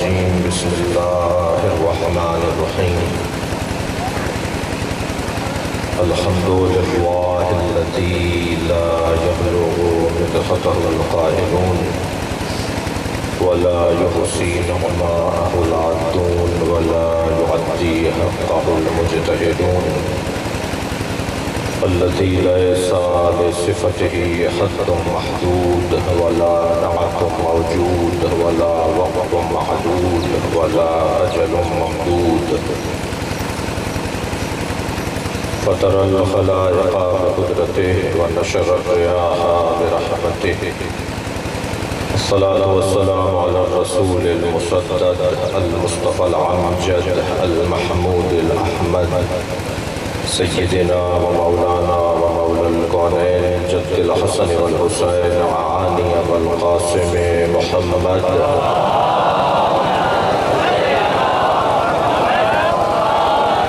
الرجيم بسم الله الرحمن الرحيم الحمد لله الذي لا يبلغ مدحته القائلون ولا يحصي نعماءه العادون ولا يعدي حقه المجتهدون الذي ليس لصفته حد محدود ولا نعت موجود ولا وقت محدود ولا أجل ممدود فطر الخلائق بقدرته ونشر الرياح برحمته الصلاة والسلام على الرسول المسدد المصطفى العمجد المحمود الأحمد سيدنا ومولانا ومولى الكونين جد الحسن والحسين وعاني والقاسم محمد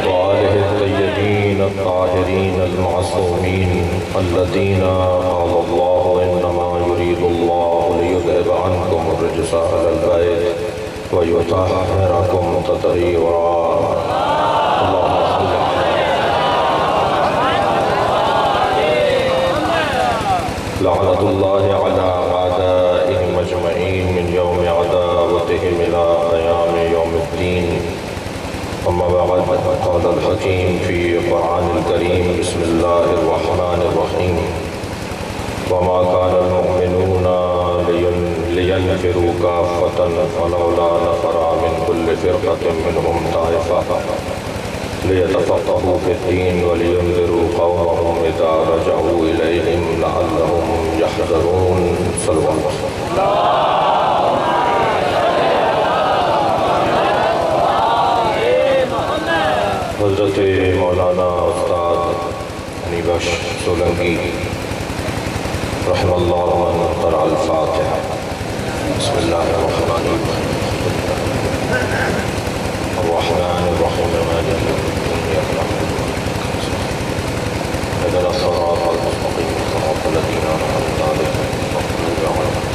وآله الطيبين الطاهرين المعصومين الذين قال الله إنما يريد الله ليذهب عنكم الرجس أهل البيت ويطهركم تطهيرا اللهم صل لعنة الله على أعدائهم أجمعين من يوم عداوتهم إلى قيام يوم الدين أما بعد قال الحكيم في القرآن الكريم بسم الله الرحمن الرحيم وما كان المؤمنون لينفروا كافة فلولا نفر من كل فرقة منهم طائفة ليتفقهوا في الدين ولينذروا قومهم إذا رجعوا إليهم لعلهم يحذرون صلى الله عليه وسلم حضرت مولانا استاد حنی بخش سولنگی رحم اللہ من قرأ الفاتحہ بسم اللہ الرحمن الرحیم الرحمن الرحیم مالک یوم الدین اياک نعبد اهدنا الصراط المستقيم صراط الذين أنعمت عليهم غير المغضوب عليهم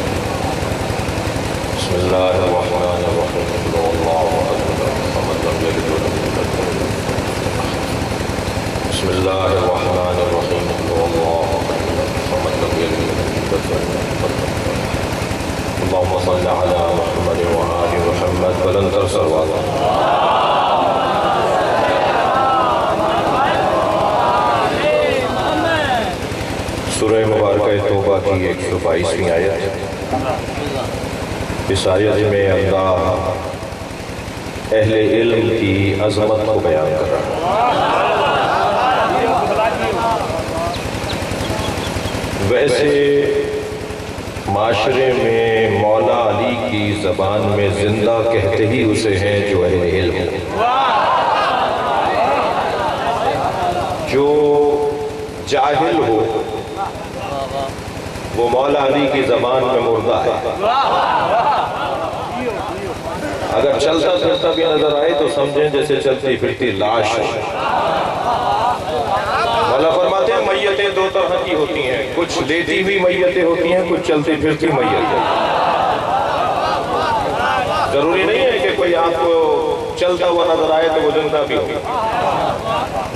بسم الله الرحمن الرحيم قل هو الله أحد الصمد لم يلد ولم يولد ولم يكن له بسم الله الرحمن الرحيم قل هو الله أحد الصمد لم يلد ولم يولد ولم يكن له اللهم صل على محمد وآل محمد بلند صلوات سورہ مبارکہ توبہ کی 122ویں آیت اس آیت میں اللہ اہل علم کی عظمت کو بیان کر رہا ہے ویسے معاشرے میں مولا علی کی زبان میں زندہ کہتے ہی اسے ہیں جو اہل علم ہیں جو جاہل ہو وہ مولا علی کی زبان میں مردہ ہے اگر چلتا پھرتا بھی نظر آئے تو سمجھیں جیسے چلتی پھرتی لاش ہے مولا فرماتے ہیں میتیں دو طرح کی ہوتی ہیں کچھ لیٹی ہوئی میتیں ہوتی ہیں کچھ چلتی پھرتی میتیں ضروری نہیں ہے کہ کوئی آپ کو چلتا ہوا نظر آئے تو وہ زندہ بھی ہوگی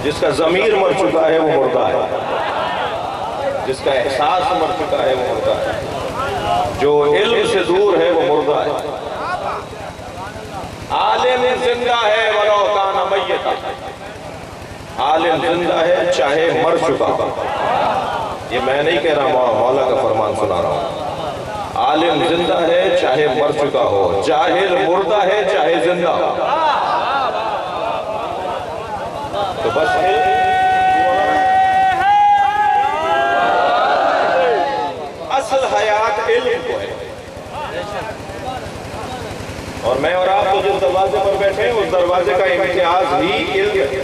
جس کا ضمیر مر چکا ہے وہ مردہ ہے جس کا احساس مر چکا ہے وہ مردہ ہے جو علم سے دور ہے وہ مردہ ہے عالم زندہ ہے ولو کان میتا عالم زندہ ہے چاہے مر چکا یہ میں نہیں کہہ رہا مولا کا فرمان سنا رہا ہوں عالم زندہ ہے چاہے مر چکا ہو جاہل مردہ ہے چاہے زندہ ہو تو بس اصل حیات علم کو ہے اور میں اور آپ تو جس دروازے پر بیٹھے ہیں اس دروازے کا امتیاز ہی علم ہے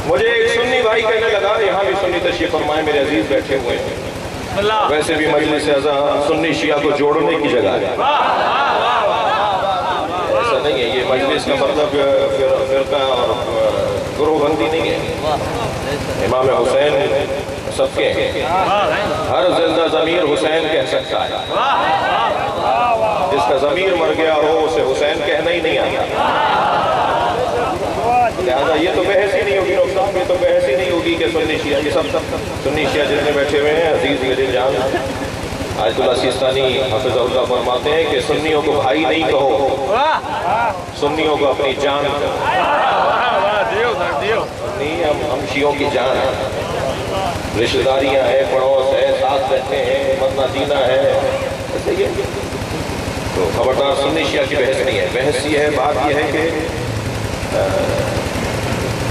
مجھے ایک سنی بھائی کہنے لگا یہاں بھی سنی تشریف فرمائے میرے عزیز بیٹھے ہوئے ہیں ویسے بھی مجلس اعظم سنی شیعہ کو جوڑنے کی جگہ ہے ایسا نہیں ہے یہ مجلس کا مطلب فرقہ اور گروہ بندی نہیں ہے امام حسین سب کے ہیں ہر زندہ ضمیر حسین کہہ سکتا ہے جس جس کا ضمیر مر گیا ہو اسے حسین کہنا ہی نہیں آتا. لہذا یہ تو بحث ہی نہیں ہوگی نقصان، یہ تو بحث ہی نہیں ہوگی کہ سنی شیعہ، یہ سب سنی شیعہ جتنے بیٹھے ہوئے ہیں عزیز میرے جان، آیت اللہ سیستانی حفظ اللہ فرماتے ہیں کہ سنیوں کو بھائی نہیں کہو، سنیوں کو اپنی جان سنی ہم شیعوں کی جان ہیں، رشتہ داریاں ہیں، پڑوس ہے، ساتھ رہتے ہیں، مرنا جینا ہے، ایسے یہ تو خبردار سنی شیعہ کی بحث نہیں ہے. بحث یہ ہے، بات یہ ہے کہ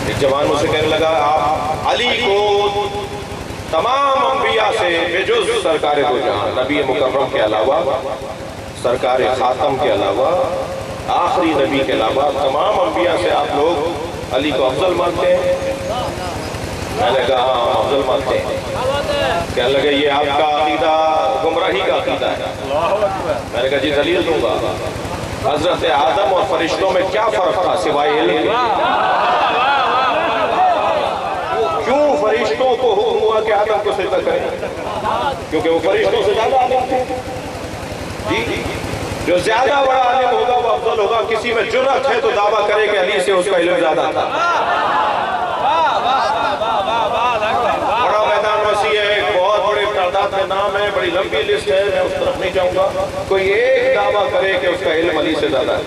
ایک جوان اسے کہنے لگا آپ علی کو تمام انبیاء سے بجز سرکار دو جہاں نبی مکرم کے علاوہ، سرکار خاتم کے علاوہ، آخری نبی کے علاوہ تمام انبیاء سے آپ لوگ علی کو افضل مانتے ہیں؟ میں نے کہا ہاں افضل مانتے ہیں. کہنے لگے یہ آپ کا عقیدہ گمراہی کا عقیدہ ہے. میں نے کہا جی دلیل دوں گا. حضرت آدم اور فرشتوں میں کیا فرق تھا سوائے علم کے؟ کیوں فرشتوں کو حکم ہوا کہ آدم کو سجدہ کریں؟ کیونکہ وہ فرشتوں سے زیادہ عالم تھے. جی جو زیادہ بڑا عالم ہوگا وہ افضل ہوگا. کسی میں جرأت ہے تو دعویٰ کرے کہ علی سے اس کا علم زیادہ تھا. بڑا میدان وسیع ہے، بہت بڑے تعداد میں نام ہے، بڑی لمبی لسٹ ہے، میں اس طرف نہیں جاؤں گا. کوئی ایک دعویٰ کرے کہ اس کا علم علی سے زیادہ ہے.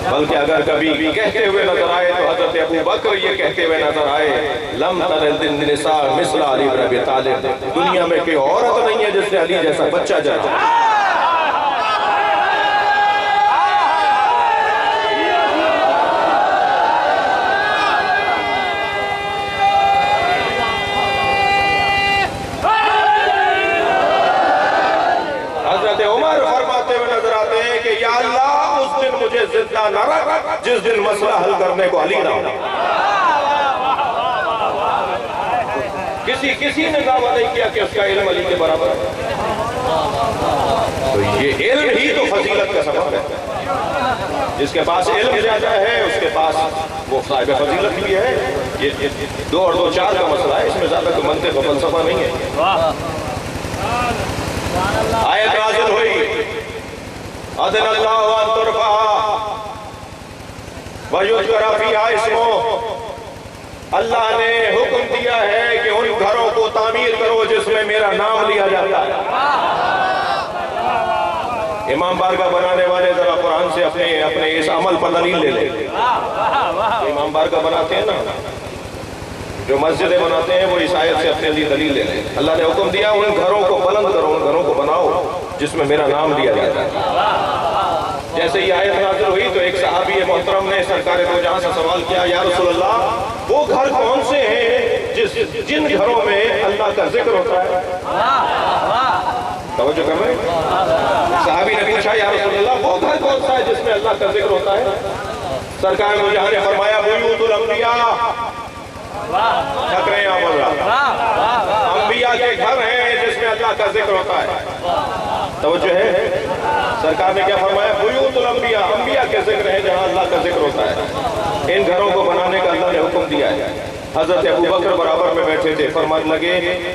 بلکہ اگر کبھی کہتے ہوئے نظر آئے تو حضرت ابو بکر یہ کہتے ہوئے نظر آئے لم تر النساء مثل علی بن ابی طالب، دنیا میں کوئی عورت نہیں ہے جس نے علی جیسا بچہ جنما. مجھے زندہ نہ رکھ جس دن مسئلہ حل کرنے کو علی نہ ہو. کسی نے دعویٰ نہیں کیا کہ اس کا علم علی کے برابر ہے. تو یہ علم ہی تو فضیلت کا سبب ہے. جس کے پاس علم زیادہ ہے اس کے پاس وہ صاحب فضیلت بھی ہے. یہ 2 اور 2 4 کا مسئلہ ہے، اس میں زیادہ کوئی منطق و فلسفہ نہیں ہے. آیت نازل ہوئی اذن اللہ ان ترفع ویذکر فیہا اسمہ، اللہ نے حکم دیا ہے کہ ان گھروں کو تعمیر کرو جس میں میرا نام لیا جاتا ہے. امام بارگاہ بنانے والے ذرا قرآن سے اپنے اس عمل پر دلیل لے لیں. امام بارگاہ بناتے ہیں نا، جو مسجدیں بناتے ہیں وہ اس آیت سے اپنے لیے دلیل لے لیں. اللہ نے حکم دیا ان گھروں کو بلند کرو، ان گھروں کو بناؤ جس میں میرا نام لیا جاتا ہے. جیسے یہ آیت نازل ہوئی تو ایک صحابی محترم نے سرکار دو جہاں سے سوال کیا یا رسول اللہ وہ گھر کون سے ہیں جن گھروں میں اللہ کا ذکر ہوتا ہے؟ توجہ کر رہے ہیں؟ صحابی نے پوچھا یا رسول اللہ وہ گھر کون سا ہے جس میں اللہ کا ذکر ہوتا ہے؟ سرکار دو جہاں نے فرمایا بیوت الانبیاء. تھک رہے ہیں آپ اللہ، انبیاء کے گھر ہیں جس میں اللہ کا ذکر ہوتا ہے. توجہ ہے؟ سرکار نے کیا فرمایا؟ بیوت الانبیاء، انبیاء کے ذکر ہیں جہاں اللہ کا ذکر ہوتا ہے. ان گھروں کو بنانے کا اللہ نے حکم دیا ہے. حضرت ابو بکر برابر میں بیٹھے تھے، فرمانے لگے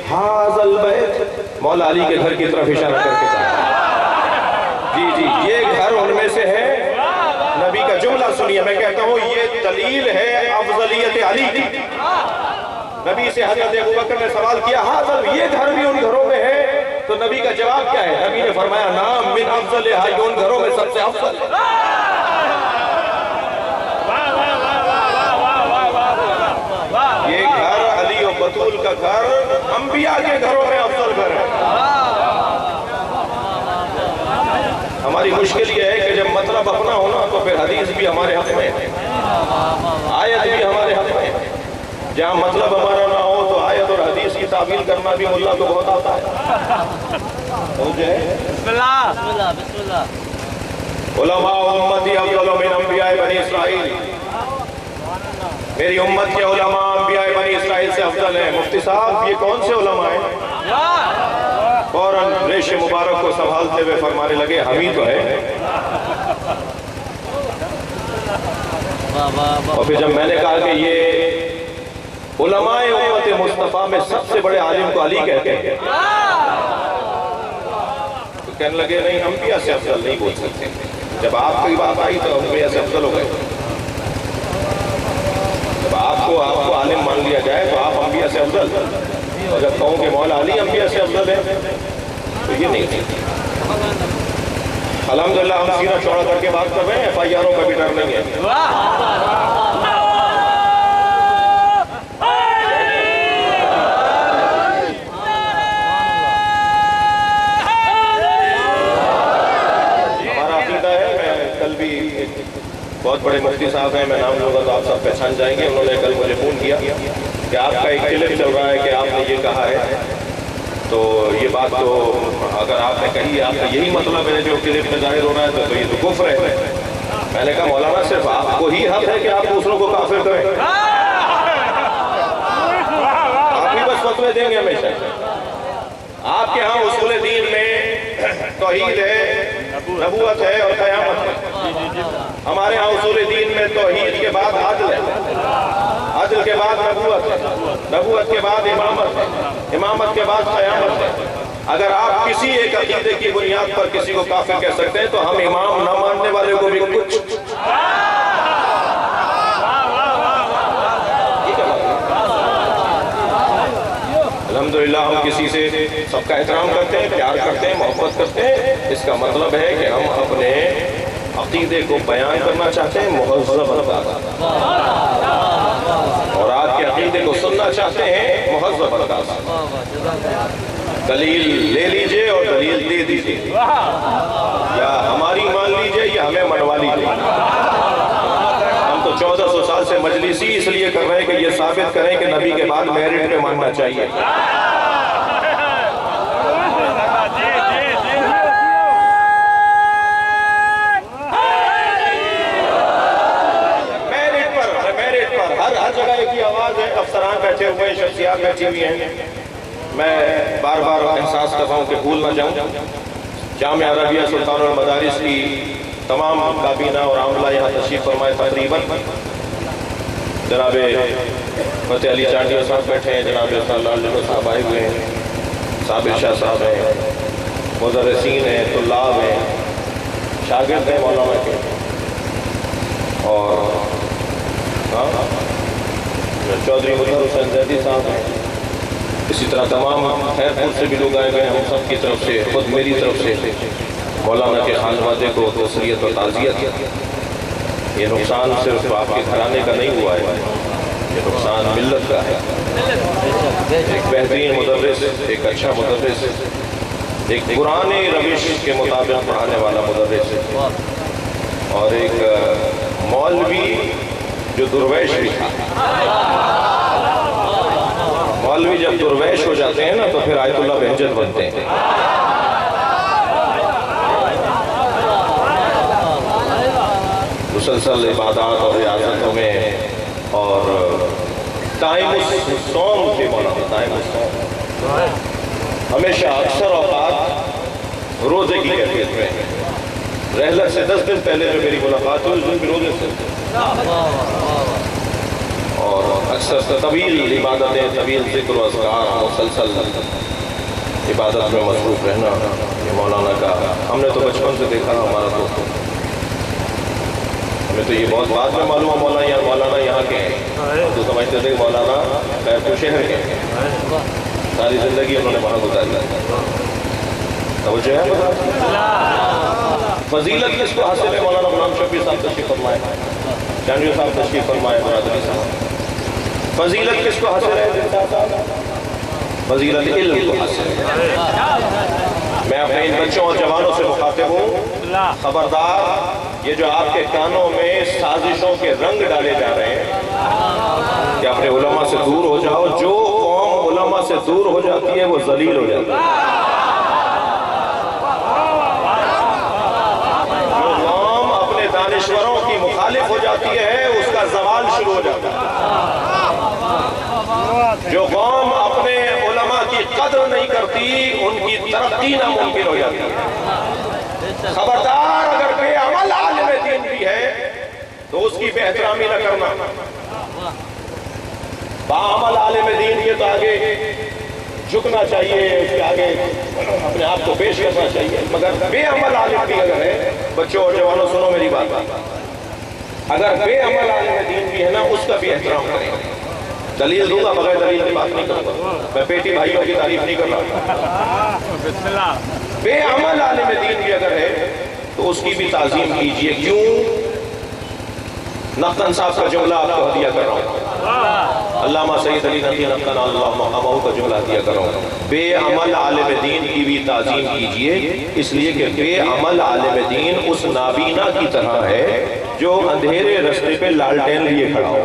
ھذا البیت، مولا علی کے گھر کی طرف اشارہ کر کے کہا جی جی یہ گھر ان میں سے ہے. نبی کا جملہ سنیے، میں کہتا ہوں یہ دلیل ہے افضلیت علی کی. نبی سے حضرت ابو بکر نے سوال کیا حاضر یہ گھر بھی ان گھروں میں ہے، تو نبی کا جواب کیا ہے؟ نبی نے فرمایا نام من افضل ہے، یہ ان گھروں میں سب سے افضل ہے. یہ گھر علی و بطول کا گھر انبیاء کے گھروں میں افضل گھر ہے. ہماری مشکل یہ ہے کہ جب مطلب اپنا ہونا تو پھر حدیث بھی ہمارے حق میں ہے، آیت بھی ہمارے حق میں ہے. جہاں مطلب ہمارا نہ ہو تو آیت اور حدیث کی تعویل کرنا بھی ملا کو بہت آتا ہے. بسم اللہ بسم اللہ. علماء امتی افضل من انبیاء بنی اسرائیل، میری امت کے علماء انبیاء بنی اسرائیل سے افضل ہیں. مفتی صاحب یہ کون سے علماء ہیں؟ فوراً ریش مبارک کو سنبھالتے ہوئے فرمانے لگے ہم ہی تو ہے. اور پھر جب میں نے کہا کہ یہ علماء امت مصطفیٰ میں سب سے بڑے عالم کو علی کہتے ہیں، کہنے لگے نہیں انبیاء سے افضل نہیں بول سکتے، جب آپ کی بات آئی تو انبیاء سے افضل ہو گئے، جب آپ کو عالم مان لیا جائے تو آپ انبیاء سے افضل، اور جب کہوں کہ مولا علی انبیاء سے افضل ہے تو یہ نہیں تھی۔ الحمدللہ ہم سینہ چوڑا کر کے بات کر رہے ہیں، FIR کا بھی ڈر نہیں ہے۔ ہمارا عقیدہ ہے، میں کل بھی بہت بڑے مفتی صاحب ہیں، میں نام لوں گا تو آپ سب پہچان جائیں گے، انہوں نے کل مجھے فون کیا کہ آپ کا ایک کلپ چل رہا ہے کہ آپ نے یہ کہا ہے، تو یہ بات تو اگر آپ نے کہی آپ کا یہی مطلب ہے جو کلپ میں ظاہر ہو رہا ہے تو یہ تو کفر ہے۔ میں نے کہا مولانا صرف آپ کو ہی حق ہے کہ آپ دوسروں کو کافر کریں، آپ ہی بس فتوے دیں گے ہمیشہ۔ آپ کے ہاں اصول دین میں توحید ہے، نبوت ہے اور قیامت ہے، ہمارے ہاں اصول دین میں توحید کے بعد عدل ہے، عدل کے بعد نبوت ہے، نبوت کے بعد امامت ہے، امامت کے بعد قیامت ہے۔ اگر آپ کسی ایک عقیدے کی بنیاد پر کسی کو کافر کہہ سکتے ہیں تو ہم امام نہ ماننے والے کو بھی کچھ الحمدللہ ہم کسی سے سب کا احترام کرتے ہیں، پیار کرتے ہیں، محبت کرتے ہیں، اس کا مطلب ہے کہ ہم اپنے عقیدے کو بیان کرنا چاہتے ہیں مہذب انداز، اور آپ کے عقیدے کو سننا چاہتے ہیں مہذب انداز۔ دلیل لے لیجئے اور دلیل دے دیجئے، یا ہماری مان لیجئے یا ہمیں منوا لیجئے۔ ہم تو 1400 سال سے مجلسی اس لیے کر رہے ہیں کہ یہ ثابت کریں کہ نبی کے بعد میرٹ میں ماننا چاہیے۔ ہر جگہ ایک ہی آواز ہے، افسران بیٹھے ہوئے ہیں، شخصیات بیٹھی ہوئی ہیں، میں بار بار احساس کر رہا ہوں کہ بھول نہ جاؤں۔ جامعہ عربیہ سلطان المدارس کی تمام کابینہ اور عاملہ یہاں تشریف فرمائے، تقریباً جناب فتح علی چانڈیو صاحب بیٹھے ہیں، جناب لال جلو صاحب آئے ہوئے ہیں، صابر شاہ صاحب ہیں، مدرسین ہیں، طلاب ہیں، شاگرد ہیں مولانا کے، اور چودھری مظہر حسین زیدی صاحب ہیں، اسی طرح تمام خیرپور سے بھی لوگ آئے ہوئے ہیں۔ ہم سب کی طرف سے، خود میری طرف سے مولانا کے خانوادے کو تسلیت و تعزیت۔ یہ نقصان صرف آپ کے گھرانے کا نہیں ہوا ہے، یہ نقصان ملت کا ہے۔ ایک بہترین مدرس، ایک اچھا مدرس، ایک پرانے روش کے مطابق پڑھانے والا مدرس، اور ایک مولوی جو درویش بھی تھا۔ مولوی جب درویش ہو جاتے ہیں نا تو پھر آیت اللہ بہجت بنتے ہیں۔ مسلسل عبادات اور ریاضتوں میں اور ٹائم الصوم کے مولانا، ٹائم الصوم ہمیشہ اکثر اوقات روزے کی کیفیت میں، رحلت سے 10 دن پہلے جو میری ملاقات ہوئی اس دن بھی روزے سے، اور اکثر طویل عبادتیں، طویل ذکر و اذکار، مسلسل عبادت میں مصروف رہنا یہ مولانا کا ہم نے تو بچپن سے دیکھا، ہمیں تو یہ بہت بعد میں معلوم ہے مولانا یہاں کے ہیں، تو سمجھتے تھے کہ مولانا خیرپور شہر کے ہیں، ساری زندگی انہوں نے وہاں گزاری۔ توجہ ہے فضیلت کس کو حاصل ہے؟ مولانا غلام شفیع صاحب تشریف فرمائے، چانڈیو صاحب تشریف فرمائے، برادری صاحب، فضیلت کس کو حاصل ہے؟ فضیلت علم کو حاصل ہے۔ میں اپنے ان بچوں اور جوانوں سے مخاطب ہوں، خبردار یہ جو آپ کے کانوں میں سازشوں کے رنگ ڈالے جا رہے ہیں کہ اپنے علماء سے دور ہو جاؤ، جو قوم علماء سے دور ہو جاتی ہے وہ ذلیل ہو جاتی ہے۔ جو قوم اپنے دانشوروں کی مخالف ہو جاتی ہے اس کا زوال شروع ہو جاتا ہے۔ جو قوم اپنے علماء کی قدر نہیں کرتی ان کی ترقی ناممکن ہو جاتی ہے۔ خبردار اگر بے عمل عالم دین بھی ہے تو اس کی بے احترامی نہ کرنا۔ با عمل عالم دین یہ تو آگے جھکنا چاہیے، اس کے آگے اپنے آپ کو پیش کرنا چاہیے، مگر بے عمل عالم بھی اگر ہے، بچوں اور جوانوں سنو میری بات، اگر بے عمل عالم دین بھی ہے نا، اس کا بھی احترام کریں۔ دلیل دوں گا، بغیر دلیل کی بات نہیں کروں گا، میں پیٹی بھائیوں کی تعریف نہیں کر رہا۔ بے عمل عالم دین بھی اگر ہے تو اس کی بھی تعظیم کیجئے۔ کیوں؟ نقطن صاحب کا جملہ آپ کو ہدیہ کر رہا ہوں، علامہ سید علی نقی نقطن اللہ مقامہ کا جملہ ہدیہ کر رہا ہوں، بے عمل عالم دین کی بھی تعظیم کیجئے، اس لیے کہ بے عمل عالم دین اس نابینا کی طرح ہے جو اندھیرے رستے پہ لالٹین لیے کھڑا ہو۔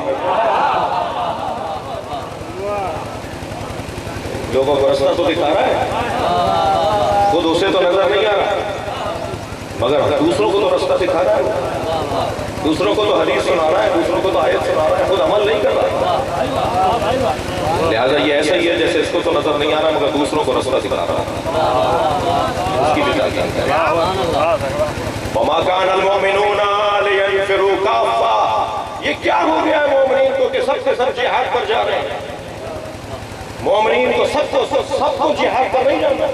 لوگوں کو رستہ تو دکھا رہا ہے، خود اسے تو نظر نہیں آ رہا، مگر دوسروں کو تو رستہ دکھا رہا ہے، دوسروں کو تو حدیث سنا رہا ہے، دوسروں کو تو آیت سنا رہا ہے، خود عمل نہیں کر رہا۔ لہٰذا یہ ایسا ہی ہے جیسے اس کو تو نظر نہیں آ رہا مگر دوسروں کو رستہ دکھا رہا ہے، اس کی بھی تعظیم کریں۔ وَمَا كَانَ الْمُؤْمِنُونَ لِيَنْفِرُوا كَافَّةً، یہ کیا ہو گیا ہے مومنین کو کہ سب کے سب جہاد پر جا رہے ہیں؟ مومنین کو سب کو جہاد پر نہیں جانا۔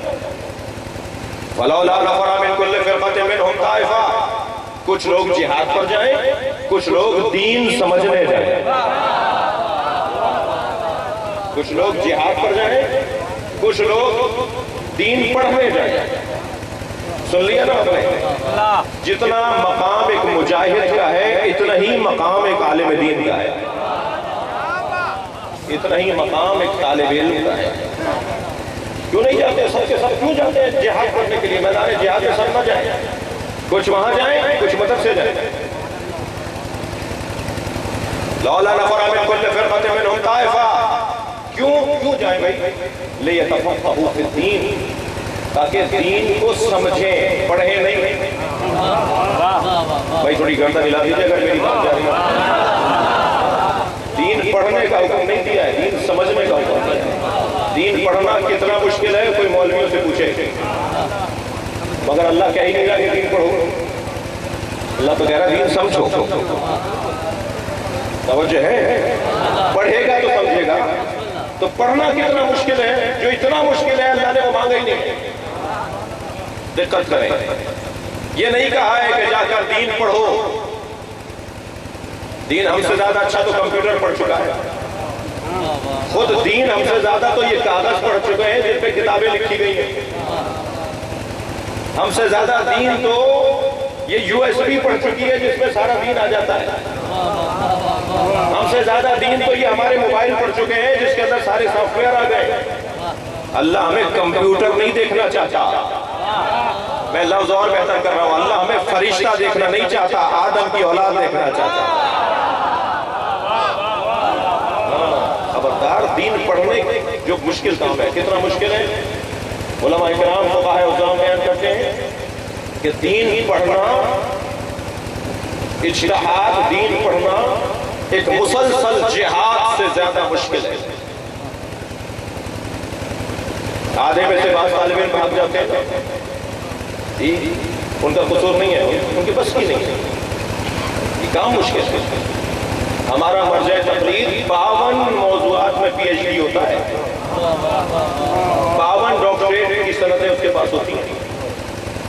وَلَوْلَا نَفَرَ مِنْ كُلِّ فِرْقَةٍ مِّنْهُمْ طَائِفَةٌ، کچھ لوگ جہاد پر جائیں، کچھ لوگ دین سمجھنے جائیں، کچھ لوگ جہاد پر جائیں، کچھ لوگ دین پڑھنے جائیں۔ سن لیا نا آپ نے؟ جتنا مقام ایک مجاہد کا ہے اتنا ہی مقام ایک عالم دین کا ہے، اتنا ہی مقام ایک طالب علم کا ہے۔ کیوں نہیں جاتے؟ سب کے سب کیوں جاتے ہیں جہاد کرنے کے لیے؟ میدان جہاد میں سب نہ جائیں، کچھ وہاں جائیں، کچھ مدرسے جائیں۔ لولا نفر من كل فرقة منهم طائفة، کیوں جائیں بھائی؟ لِيَتَفَقَّهُوا فِي الدِّينِ، تاکہ دین کو سمجھیں، پڑھیں نہیں۔ بھائی تھوڑی گردن ہلا دیجیے اگر میری بات جا رہی ہے۔ دین پڑھنے کا حکم نہیں دیا ہے، دین سمجھنے کا حکم دیا ہے۔ دین پڑھنا کتنا مشکل ہے کوئی مولویوں سے پوچھے، مگر اللہ کہہ ہی نہیں رہا کہ دین پڑھو، اللہ تو کہہ رہا دین سمجھو۔ توجہ ہے؟ پڑھے گا تو سمجھے گا۔ تو پڑھنا کتنا مشکل ہے، جو اتنا مشکل ہے اللہ نے وہ مانگا ہی نہیں۔ دقت کریں، یہ نہیں کہا ہے کہ جا کر دین پڑھو، دین ہم سے زیادہ اچھا تو کمپیوٹر پڑھ چکا ہے، خود دین ہم سے زیادہ تو یہ کاغذ پڑھ چکے ہیں جن پہ کتابیں لکھی گئی ہیں، ہم سے زیادہ دین تو یہ USB پڑھ چکی ہے جس میں سارا دین آ جاتا ہے، ہم سے زیادہ دین تو یہ ہمارے موبائل پڑھ چکے ہیں جس کے اندر سارے سافٹ ویئر آ گئے۔ اللہ ہمیں کمپیوٹر نہیں دیکھنا چاہتا، میں لفظ اور بہتر کر رہا ہوں، اللہ ہمیں فرشتہ دیکھنا نہیں چاہتا، آدم کی اولاد دیکھنا چاہتا۔ خبردار، دین پڑھنے جو مشکل کام ہے، کتنا مشکل ہے؟ علماء کرام فقہاء عظام بیان کرتے ہیں کہ دین پڑھنا، اجتہاد دین پڑھنا ایک مسلسل جہاد سے زیادہ مشکل ہے۔ آدھے میں سے بعض طالب علم بھاگ جاتے ہیں، ان کا قصور نہیں ہے، ان کی بس کی نہیں ہے، یہ کام مشکل ہے۔ ہمارا مرجع تقریر 52 موضوعات میں PhD ہوتا ہے، 52 ڈاکٹریٹ کی سندیں اس کے پاس ہوتی ہیں۔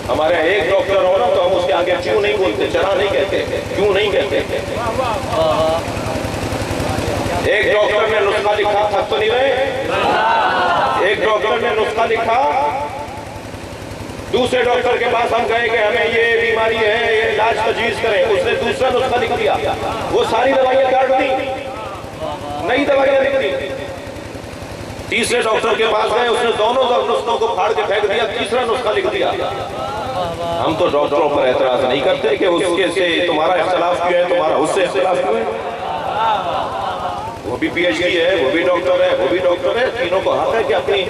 ہمارے ایک ڈاکٹر ہونا تو ہم اس کے آگے کیوں نہیں بولتے، چرا نہیں کہتے، کیوں نہیں کہتے۔ ایک ڈاکٹر نے نسخہ لکھا، تھک تو نہیں رہے؟ ایک ڈاکٹر نے نسخہ لکھا، دوسرے ڈاکٹر کے پاس ہم گئے کہ ہمیں یہ بیماری ہے، یہ علاج تجویز کریں، اس نے دوسرا نسخہ لکھ دیا، وہ ساری دوائیاں کاٹ دی، نئی دوائیاں لکھ دی۔ تیسرے ڈاکٹر کے پاس گئے، اس نے دونوں نسخوں کو پھاڑ کے پھینک دیا، تیسرا نسخہ لکھ دیا۔ ہم تو ڈاکٹروں پر اعتراض نہیں کرتے کہ اس کے سے تمہارا اختلاف کیوں ہے، تمہارا اس سے اختلاف کیوں ہے؟ وہ بھی PhD ہے، وہ بھی ڈاکٹر ہے، وہ بھی ڈاکٹر ہے، تینوں کو حق ہے کہ اپنی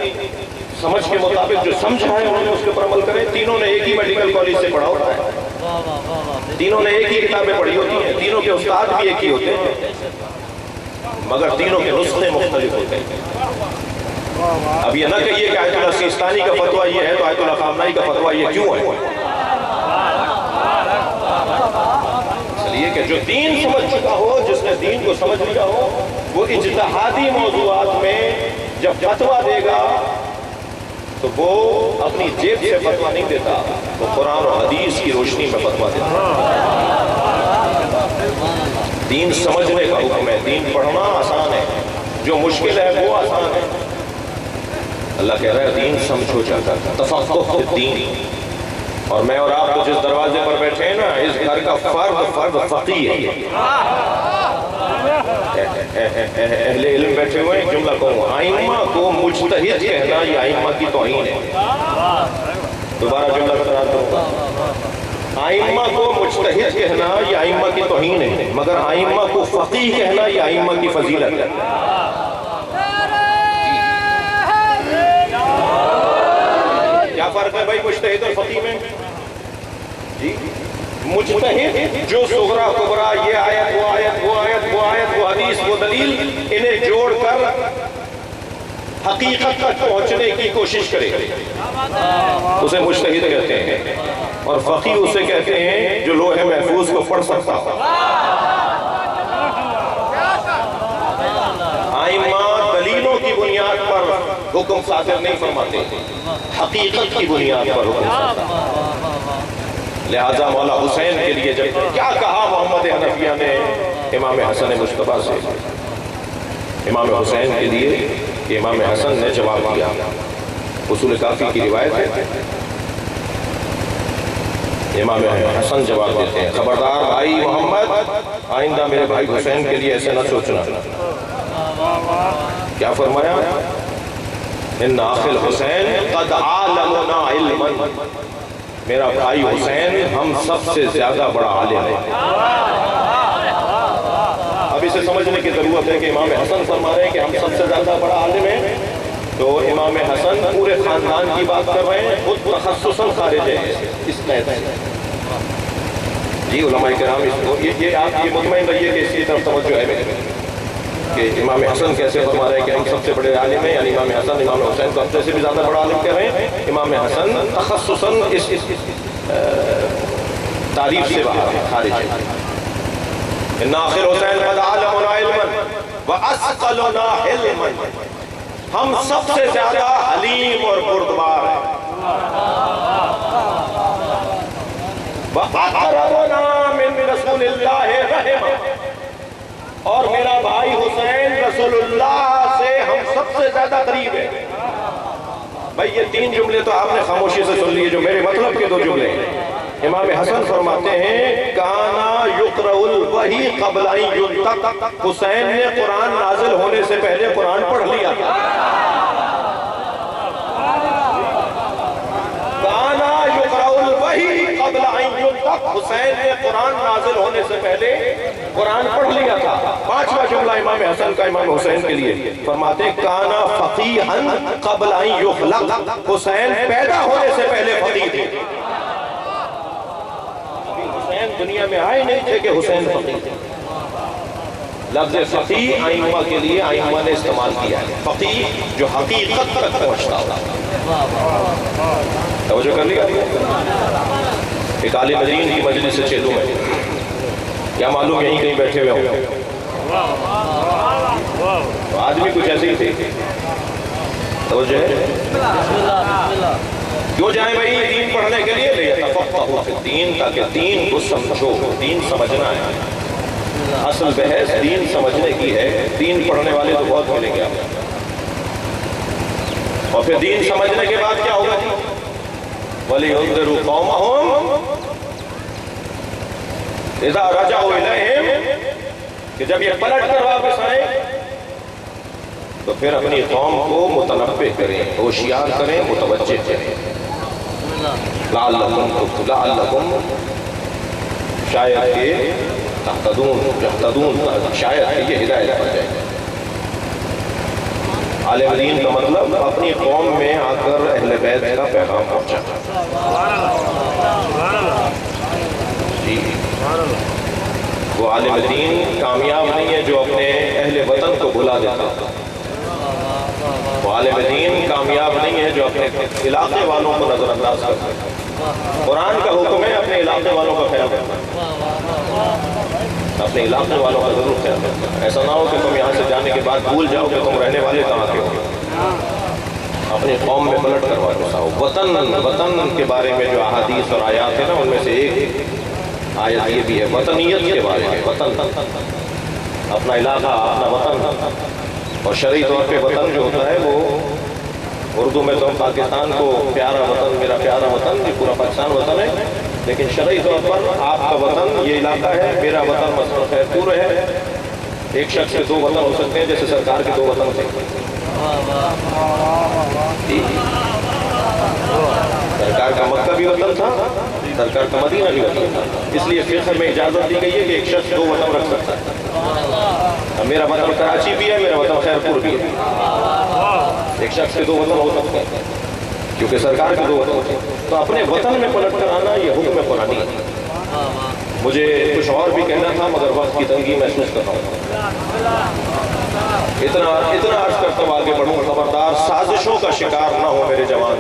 سمجھ کے مطابق جو سمجھا ہے انہوں نے اس کے پر عمل کریں۔ تینوں نے ایک ہی میڈیکل کالج سے پڑھا ہوتا ہے، تینوں نے ایک ہی کتابیں پڑھی ہوتی ہیں، تینوں کے استاد بھی ایک ہی ہوتے ہیں، مگر تینوں کے نسخے مختلف ہوتے ہیں۔ اب یہ نہ کہیے کہ آیت اللہ سیستانی کا فتویٰ یہ ہے تو آیت اللہ خامنائی کا فتویٰ یہ کیوں ہے؟ اس لیے کہ جو دین سمجھ چکا ہو، جس نے دین کو سمجھ لیا ہو، وہ اجتہادی موضوعات میں جب فتویٰ دے گا تو وہ اپنی جیب سے فتویٰ نہیں دیتا، وہ قرآن اور حدیث کی روشنی میں فتویٰ دیتا۔ دین سمجھنے کا حکم ہے، دین پڑھنا آسان ہے، جو مشکل ہے وہ آسان ہے۔ اللہ کہہ رہا ہے دین سمجھو جاتا، تفقہ فی الدین۔ اور میں اور آپ تو جس دروازے پر بیٹھے ہیں نا، اس گھر کا فرد فقیہ ہے۔ اہل علم بیٹھے ہوئے ایک جملہ کہوں، ائمہ کو مجتہد کہنا یہ ائمہ کی توہین ہے۔ دوبارہ جملہ بتا دوں، ائمہ کو مجتہد کہنا یہ ائمہ کی توہین ہے، مگر ائمہ کو فقیہ کہنا یہ ائمہ کی فضیلت ہے۔ کیا فرق ہے بھائی مجتہد اور فقیہ میں؟ جی مجتہد جو صغرا کبرا، یہ آیت وہ آیت وہ آیت وہ آیت وہ حدیث وہ دلیل، انہیں جوڑ کر حقیقت تک پہنچنے کی کوشش کرے، اسے مجتہد کہتے ہیں۔ اور فقیہ اسے کہتے ہیں جو لوح محفوظ کو پڑھ سکتا ہو۔ ائمہ دلیلوں کی بنیاد پر حکم صادر نہیں فرماتے، حقیقت کی بنیاد پر حکم صادر۔ لہذا مولا حسین کے لیے جب کیا کہا محمد حنفیہ نے امام حسن مجتبیٰ سے، امام حسین کے لیے امام حسن نے جواب دیا۔ اصول کافی کی روایت ہے، امام حسن جواب دیتے ہیں، خبردار بھائی محمد، آئندہ میرے بھائی حسین کے لیے ایسے نہ سوچنا۔ کیا فرمایا؟ ان اخی الحسین قد عالمنا علما، میرا بھائی حسین ہم سب سے زیادہ بڑا عالم ہے۔ اب اسے سمجھنے کی ضرورت ہے کہ امام حسن فرما رہے ہیں کہ ہم سب سے زیادہ بڑا عالم ہے، تو امام حسن پورے خاندان کی بات کر رہے ہیں، خود تخصصاً خارج ہے اس قید سے۔ جی علماء کرام اس کو یہ آپ یہ مطمئن رہیے کہ اس کی طرف توجہ ہے میرے کہ امام حسن کیسے فرما رہے ہیں کہ ہم سب سے بڑے عالم ہیں، یعنی امام حسن امام حسین کو اپنے سے بھی زیادہ بڑا عالم کہہ رہے ہیں۔ امام حسن تخصصاً اس تعریف سے باہر ہے، خارج ہے۔ ان آخر حسین قد عالمنا علما واسقلنا حلما، ہم سب سے زیادہ حلیم اور بردبار ہیں۔ وَأَقْرَبُنَا مِن رَسُولِ اللَّهِ رَحِمًا، اور میرا بھائی حسین رسول اللہ سے ہم سب سے زیادہ قریب ہے۔ بھائی یہ تین جملے تو آپ نے خاموشی سے سن لیے جو میرے مطلب کے دو جملے ہیں۔ امام حسن فرماتے ہیں کانا یقرأ الوحی قبل ان ینطق، حسین نے قرآن نازل ہونے سے پہلے قرآن پڑھ لیا تھا۔ کانا یقرأ الوحی قبل ان ینطق، حسین نے قرآن نازل ہونے سے پہلے قرآن پڑھ لیا تھا۔ پانچواں جملہ امام حسن کا امام حسین کے لیے فرماتے ہیں کانا فقیہا قبل ان یخلق، حسین پیدا ہونے سے پہلے فقیہ تھے۔ حسین دنیا میں آئے نہیں تھے کہ حسین فقیہ تھے۔ لفظ فقیہ ائمہ کے لیے ائمہ نے استعمال کیا ہے، فقیہ جو حقیقت تک پہنچتا ہو۔ توجہ کر لیا؟ ایک عالم دین کی مجلس سے چیدوں میں، کیا معلوم یہیں کہیں بیٹھے ہوئے ہوں، تو آدمی کچھ ایسے ہی تھے۔ توجہ ہے؟ کیوں جائیں بھائی دین پڑھنے کے لیے؟ لیتفقہوا فی الدین، تاکہ دین کو سمجھو، دین سمجھنا ہے۔ اصل بحث دین سمجھنے کی ہے، دین پڑھنے والے تو بہت ملیں گے آپ۔ اور پھر دین سمجھنے کے بعد کیا ہوگا جی؟ وَلِيُنذِرُوا قَوْمَهُمْ اِذَا رَجَعُوا إِلَيْهِمْ، کہ جب یہ پلٹ کر واپس آئیں تو پھر اپنی قوم کو متنبہ کریں، ہوشیار کریں، متوجہ کریں۔ لعلکم شاید کہ تہتدون، شاید یہ ہدایت پر جائے۔ عالم دین کا مطلب اپنی قوم میں آ کر اہل بیت کا پیغام پہنچا۔ جی وہ عالم دین کامیاب نہیں ہے جو اپنے اہل وطن کو بھلا دیتا، وہ عالم دین کامیاب نہیں ہے جو اپنے علاقے والوں کو نظر انداز کرتا ہے۔ قرآن کا حکم ہے اپنے علاقے والوں کا خیال کرنا، اپنے علاقے والوں کا ضرور خیال کرنا۔ ایسا نہ ہو کہ تم یہاں سے جانے کے بعد بھول جاؤ کہ تم رہنے والے کہاں کے ہو۔ اپنی قوم میں پلٹ کر واپس آؤ. وطن کے بارے میں جو احادیث اور آیات ہیں نا، ان میں سے ایک آیت یہ بھی ہے وطنیت کے بارے میں. وطن، اپنا علاقہ، اپنا وطن. اور شرعی طور پہ وطن جو ہوتا ہے وہ اردو میں تو ہم پاکستان کو پیارا وطن، میرا پیارا وطن، یہ پورا پاکستان وطن ہے. لیکن شرعی طور پر آپ کا وطن یہ علاقہ ہے، میرا وطن مثلا خیرپور ہے. ایک شخص کے دو وطن ہو سکتے ہیں، جیسے سرکار کے دو وطن تھے. سرکار کا مکہ بھی وطن تھا، سرکار کا مدینہ بھی وطن تھا. اس لیے فقہ میں اجازت دی گئی ہے کہ ایک شخص دو وطن رکھ سکتا ہے. میرا وطن کراچی بھی ہے، میرا وطن خیرپور بھی ہے. ایک شخص کے دو وطن ہو سکتے ہیں کیونکہ سرکار کے دو وطن تھے. تو اپنے وطن میں پلٹ کر آنا یہ حکم قرآنی ہے. مجھے کچھ اور بھی کہنا تھا مگر وقت کی تنگی محسوس کر رہا ہوں. اتنا عرض کرتا ہوں آگے بڑھوں. خبردار سازشوں کا شکار نہ ہو میرے جوان.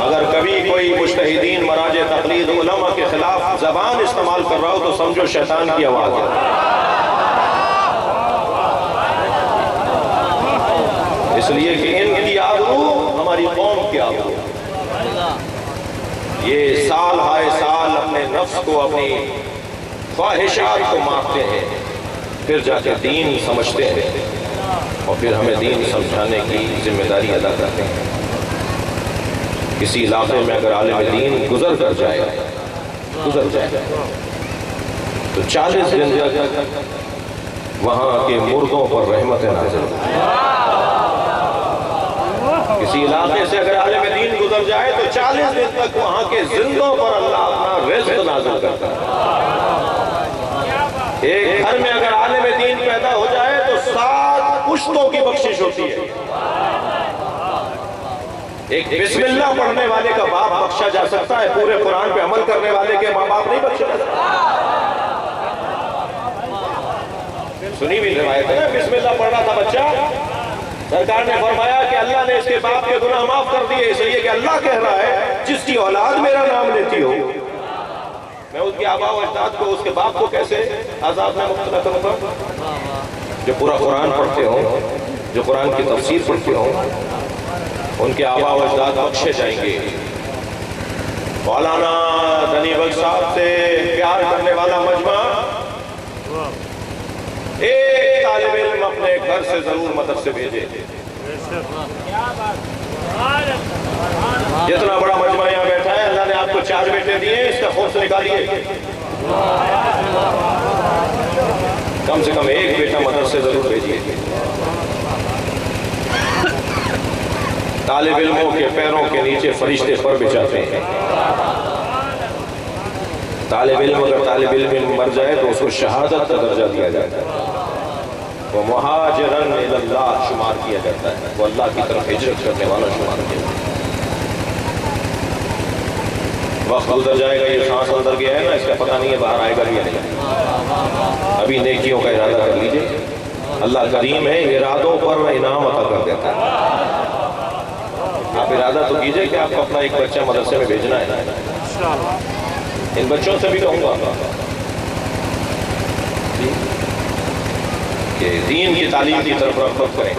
اگر کبھی کوئی مجتہدین مراجع تقلید علماء کے خلاف زبان استعمال کر رہا ہو تو سمجھو شیطان کی آواز ہے. اس لیے کہ ان کی آبرو ہماری قوم کی آبرو. یہ سال ہائے سال اپنے نفس کو، اپنی خواہشات کو مارتے ہیں، پھر جا کے دین سمجھتے ہیں اور پھر ہمیں دین سمجھانے کی ذمہ داری ادا کرتے ہیں. کسی علاقے میں اگر عالم دین گزر جائے تو 40 دن تک وہاں کے مردوں پر رحمت نازل. کسی علاقے سے اگر عالم دین گزر جائے تو 40 دن تک وہاں کے زندوں پر اللہ اپنا رزق نازل کرتا ہے. ایک گھر میں اگر عالم دین پیدا ہو جائے تو 7 پشتوں کی بخشش ہوتی ہے. ایک بسم اللہ پڑھنے والے کا باپ بخشا جا سکتا ہے، پورے قرآن پہ عمل کرنے والے کے ماں باپ نہیں بخشا جا سکتا. سنی بھی روایت ہے نا، بسم اللہ پڑھ رہا تھا بچہ، سرکار نے فرمایا کہ اللہ نے اس کے باپ کے گناہ معاف کر دیے. اس لیے کہ اللہ کہہ رہا ہے جس کی اولاد میرا نام لیتی ہو میں اس کے آبا و اجداد کو، اس کے باپ کو کیسے عذاب میں مبتلا کروں گا. جو پورا قرآن پڑھتے ہوں، جو قرآن کی تفسیر پڑھتے ہوں، ان کے آبا و اجداد بخشے جائیں گے. مولانا دنی بخش صاحب سے پیار کرنے والا مجمع ایک طالب علم اپنے گھر سے ضرور مدرسے بھیجے. جتنا بڑا مجمع یہاں بیٹھا ہے، اللہ نے آپ کو 4 بیٹے دیے، اس کا خوف نکالیے. کم سے کم ایک بیٹا مدرسے ضرور بھیجیے. طالب علموں کے پیروں کے نیچے فرشتے پر بچھاتے ہیں. طالب علم اگر طالب علم مر جائے تو اس کو شہادت کا درجہ دیا جاتا ہے. وہ مہاجرن الی اللہ شمار کیا جاتا ہے، وہ اللہ کی طرف ہجرت کرنے والا شمار کیا جاتا ہے. وقت گزر جائے گا، یہ سانس اندر گیا ہے نا، اس کا پتہ نہیں ہے باہر آئے گا یا نہیں. ابھی نیکیوں کا ارادہ کر لیجئے. اللہ کریم ہے، ارادوں پر انعام عطا کر دیتا ہے. آپ ارادہ تو کیجئے کہ آپ کو اپنا ایک بچہ مدرسے میں بھیجنا ہے. ان بچوں سے بھی کہوں گا کہ دین کی تعلیم کی طرف رغبت کریں.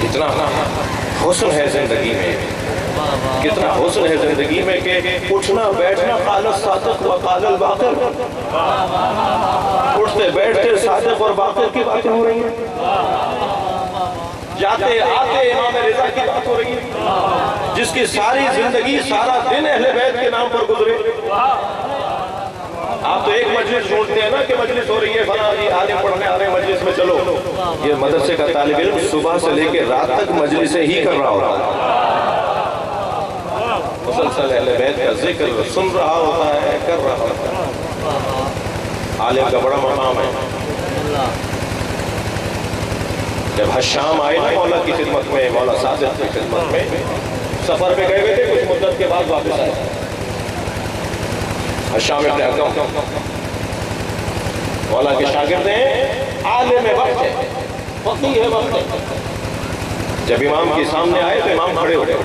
کتنا حسن ہے زندگی میں، کتنا حسن ہے زندگی میں کہ اٹھنا بیٹھنا قال الصادق و قال الباقر. اٹھتے بیٹھتے صادق اور باقر کی باتیں ہو رہی ہیں، جاتے آتے امام رضا کی بات ہو رہی ہے، جس کی ساری زندگی سارا دن اہل بیت کے نام پر گزرے. آپ تو ایک مجلس ڈھونڈتے ہیں نا کہ مجلس ہو رہی ہے، فلاں جی عالم پڑھنے آ رہے ہیں مجلس میں چلو. یہ مدرسے کا طالب علم صبح سے لے کے رات تک مجلسیں ہی کر رہا ہوتا ہے، مسلسل اہل بیت کا ذکر سن رہا ہوتا ہے، کر رہا ہوتا ہے. عالم کا بڑا مقام ہے. جب حشام آئے نا مولا کی خدمت میں، مولا صادق کی خدمت میں، سفر پہ گئے ہوئے تھے، کچھ مدت کے بعد واپس آئے. حشام ابن حکم مولا کے شاگرد ہیں، عالم وقت ہے، فقیہ ہے وقت ہے. جب امام کے سامنے آئے تو امام کھڑے ہو گئے.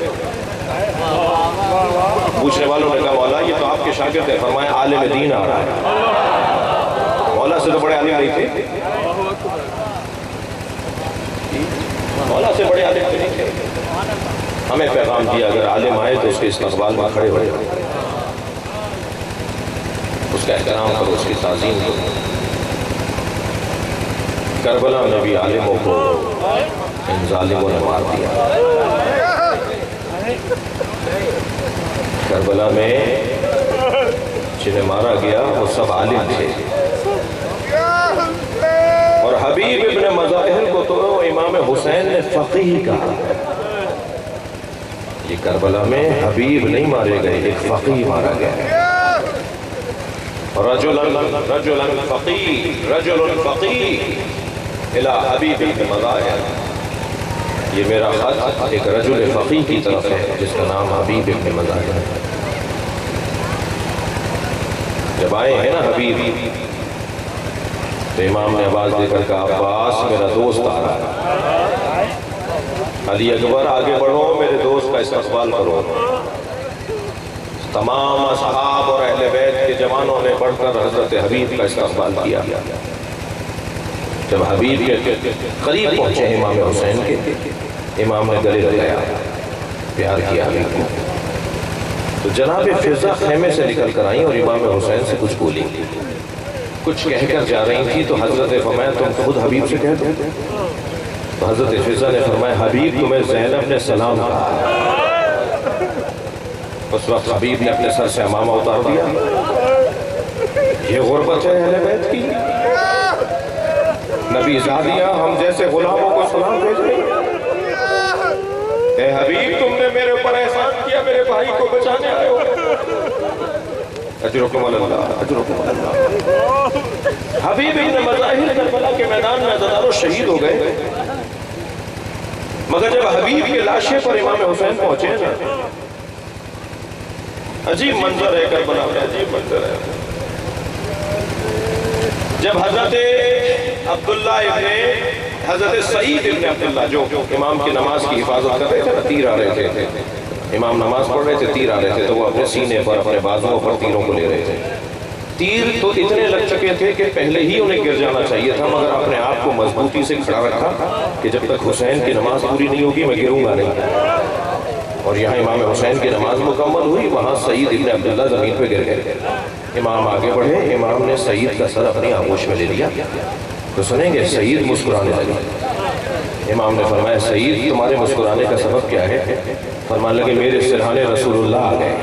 پوچھنے والوں نے کہا مولا یہ تو آپ کے شاگرد ہیں. فرمایا عالم دین آ رہا ہے. مولا سے تو بڑے عالم نہیں تھے. مولا سے بڑے عالم تو نہیں تھے. ہمیں پیغام دیا اگر عالم آئے تو اس کے استقبال میں کھڑے ہو جائیں، اس کا احترام کرو، اس کی تعظیم کرو. کربلا میں بھی عالموں کو ان ظالموں نے مار دیا. کربلا میں جنہیں مارا گیا وہ سب عالم تھے، اور حبیب ابن مظاہر کو تو امام حسین نے فقیہ کہا. یہ کربلا میں حبیب نہیں مارے گئے، ایک فقیہ مارا گیا. رجل فقیہ الى حبیب ابن مظاہر. یہ میرا خط ایک رجل فقیہ کی طرف ہے جس کا نام حبیب ابن مظاہر ہے. جب آئے ہیں نا حبیب تو امام نے آواز دے کر کہا عباس میرا دوست آ رہا ہے، علی اکبر آگے بڑھو، میرے دوست کا استقبال کرو. تمام اصحاب اور اہل بیت کے جوانوں نے بڑھ کر حضرت حبیب کا استقبال کیا. جب حبیب کے قریب پہنچے امام حسین کے، امام نے گلے لگایا، پیار کیا حبیب کو. تو جناب فضا خیمے سے نکل کر آئیں اور امام حسین سے کچھ بولی، کچھ کہہ کر جا رہی تھی. تو حضرت فرمایا تم خود حبیب سے کہہ دو. تو حضرت فضا نے فرمایا حبیب تمہیں زینب نے سلام کہا. اس وقت حبیب نے اپنے سر سے امامہ اتار دیا. یہ غربت ہے اہل بیت کی. نبی زادیاں ہم جیسے غلاموں کو سلام بھیجیں. اے حبیب تم نے میرے اوپر احسان کیا، میرے بھائی کو بچانے آئے ہو. اجرکم اللہ، اجرکم اللہ. حبیب ابن مظاہر کربلا کے میدان میں ہزاروں شہید ہو گئے، مگر جب حبیب کے لاشے پر امام حسین پہنچے نا، عجیب منظر ہے کربلا میں، عجیب منظر ہے. جب حضرت عبداللہ ابن حضرت سعید ابن عبداللہ جو امام کی نماز کی حفاظت کر رہے تھے، تیر آ رہے تھے، امام نماز پڑھ رہے تھے، تیر آ رہے تھے، تو وہ اپنے سینے پر اپنے بازوؤں پر تیروں کو لے رہے تھے. تیر تو اتنے لگ چکے تھے کہ پہلے ہی انہیں گر جانا چاہیے تھا، مگر اپنے آپ کو مضبوطی سے کھڑا رکھا کہ جب تک حسین کی نماز پوری نہیں ہوگی میں گروں گا نہیں. اور یہاں امام حسین کی نماز مکمل ہوئی، وہاں سعید ابن عبداللہ زمین پہ گر گئے. امام آگے بڑھے، امام نے سعید کا سر اپنی آغوش میں لے لیا. تو سنیں گے سعید مسکرانے لگے. امام نے فرمایا سعید تمہارے مسکرانے کا سبب کیا ہے؟ فرمانے لگے میرے سرحانے رسول اللہ آ گئے.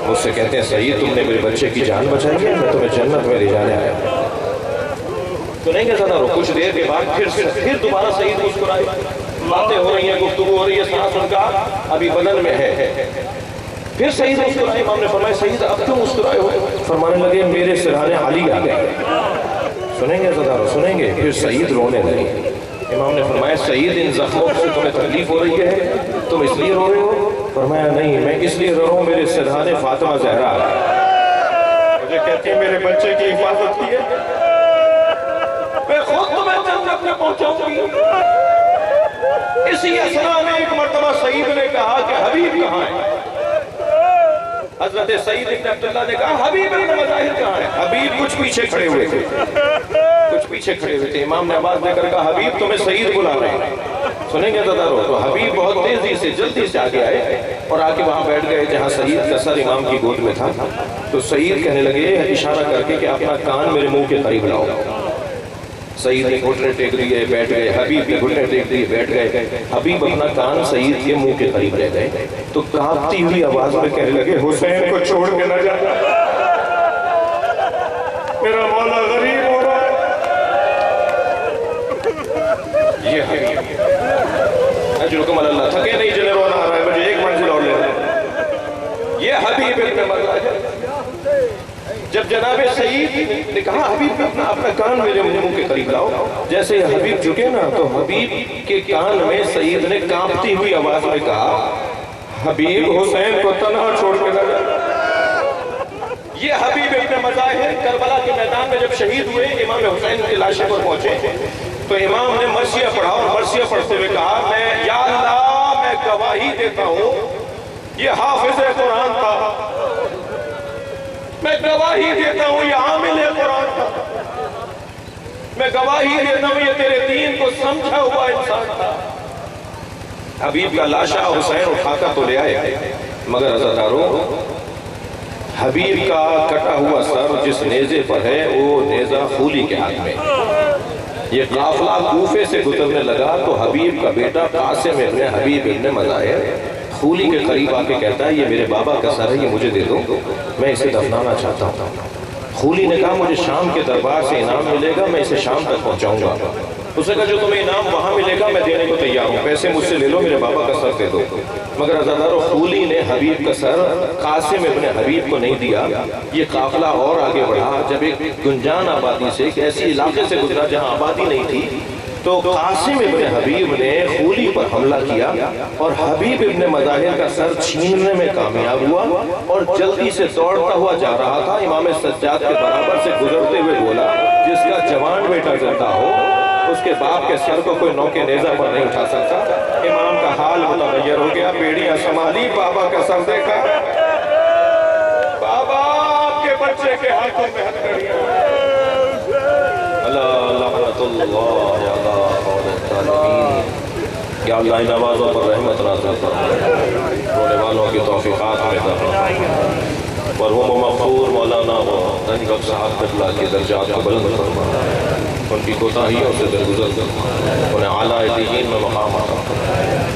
مجھ سے کہتے ہیں سعید تم نے میرے بچے کی جان بچائی ہے، میں تمہیں جنت میں لے جانے آیا. سنیں گے ذرا کچھ دیر کے بعد پھر دوبارہ سعید مسکرائے. باتیں ہو رہی ہیں، گفتگو ہو رہی ہے، سانس ان کا ابھی بدن میں ہے. پھر سعید مسکرائے. امام نے فرمایا سعید اب کیوں مسکرائے ہو؟ فرمانے لگے میرے سرحانے علی آ گئے. سنیں گے ذرا سنیں گے. پھر سعید رونے لگے. امام نے فرمایا سعید ان زخموں سے تمہیں تکلیف ہو رہی ہے، تم اس لیے رو رہے ہو؟ فرمایا نہیں میں اس لیے رو رہا ہوں میرے سرحانے فاطمہ زہرا مجھے کہتی ہے میرے بچے کی حفاظت کی ہے، میں خود تمہیں جنت میں پہنچاؤں گی. اسی اسنا میں ایک مرتبہ سعید نے کہا کہ حبیب کہاں ہے؟ حضرت سعید ابن عبداللہ نے کہا حبیب ابن مظاہر کہاں ہے؟ حبیب کچھ پیچھے کھڑے ہوئے تھے، کچھ پیچھے کھڑے ہوئے تھے. امام نے آواز دے کر کہا حبیب تمہیں سعید بلا رہے ہیں. سنیں گے دادارو. تو حبیب بہت تیزی سے جلدی سے آگے آئے اور آگے وہاں بیٹھ گئے جہاں سعید کا سر امام کی گود میں تھا. تو سعید کہنے لگے اشارہ کر کے کہ اپنا کان میرے منہ کے قریب لاؤ. سعید نے گھٹنے ٹیک لیے بیٹھ گئے، حبیب کے گھٹنے ٹیک لیے بیٹھ گئے. حبیب اپنا کان سعید کے منہ کے قریب رہ گئے. تو کانپتی ہوئی آواز میں کہنے لگے حسین کو چھوڑ کے نہ جانا، میرا مولا غریب ہو رہا ہے. یہ حبیب اجرکم اللہ. تھکے نہیں جنہیں رونا آ رہا ہے، مجھے ایک منزل اور لینا. یہ حبیب ابن مظاہر. جب جناب سعید نے کہا حبیب اپنا کان میرے منہ کے قریب لاؤ، جیسے حبیب جھکے نا تو حبیب کے کان میں سعید نے کانپتی ہوئی آواز میں کہا حبیب حسین کو تنہا چھوڑ کے نہ جانا. یہ حبیب ابن مظاہر کربلا کے میدان میں جب شہید ہوئے، امام حسین کے لاشے پر پہنچے تو امام نے مرثیہ پڑھا اور مرثیہ پڑھتے ہوئے کہا میں یا اللہ میں گواہی دیتا ہوں یہ حافظ قرآن تھا، میں گواہی دیتا ہوں یہ عامل قرآن تھا، میں گواہی دیتا ہوں یہ تیرے دین کو سمجھا ہوا انسان تھا. حبیب کا لاشا حسین اٹھا کر تو لے آئے، مگر عزاداروں حبیب کا کٹا ہوا سر جس نیزے پر ہے وہ نیزہ خولی کے ہاتھ میں۔ یہ قافلہ کوفے سے گزرنے لگا تو حبیب کا بیٹا قاسم ابن حبیب ابن مظاہر خولی کے قریب آ کے کہتا ہے یہ میرے بابا کا سر ہے، یہ مجھے دے دو، میں اسے دفنانا چاہتا ہوں۔ خولی نے کہا مجھے شام کے دربار سے انعام ملے گا، میں اسے شام تک پہنچاؤں گا۔ اس نے کہا جو تمہیں انعام وہاں ملے گا میں دینے کو تیار ہوں، پیسے مجھ سے لے لو، میرے بابا کا سر دے دو۔ مگر عزادارو خولی نے حبیب کا سر قاسم ابن حبیب کو نہیں دیا۔ یہ قافلہ اور آگے بڑھا، جب ایک گنجان آبادی سے ایک ایسی علاقے سے گزرا جہاں آبادی نہیں تھی تو قاسم ابن حبیب نے خولی پر حملہ کیا اور حبیب ابن مظاہر کا سر چھیننے میں کامیاب ہوا اور جلدی سے دوڑتا ہوا جا رہا تھا۔ امام سجاد کے برابر سے گزرتے ہوئے بولا جس کا جوان بیٹا زندہ ہو اس کے باپ کے سر کو کوئی نوکے نیزہ پر نہیں اٹھا سکتا۔ امام کا حال متغیر ہو گیا، بیڑیاں سنبھالی، بابا کا سر دیکھا، بابا آپ کے بچے کے ہاتھوں میں ہتھکڑیاں۔ لعنت اللہ علی الظالمین۔ یا اللہ ان آوازوں پر رحمت نازل فرما، رونے والوں کی توفیقات میں فرما۔ مرحوم و مغفور مولانا و دنگب صاحب قبلہ کے درجات کو بلند فرما، ان کی کوتاہیوں سے درگزر فرما، انہیں اعلیٰ دین میں مقام عطا فرما۔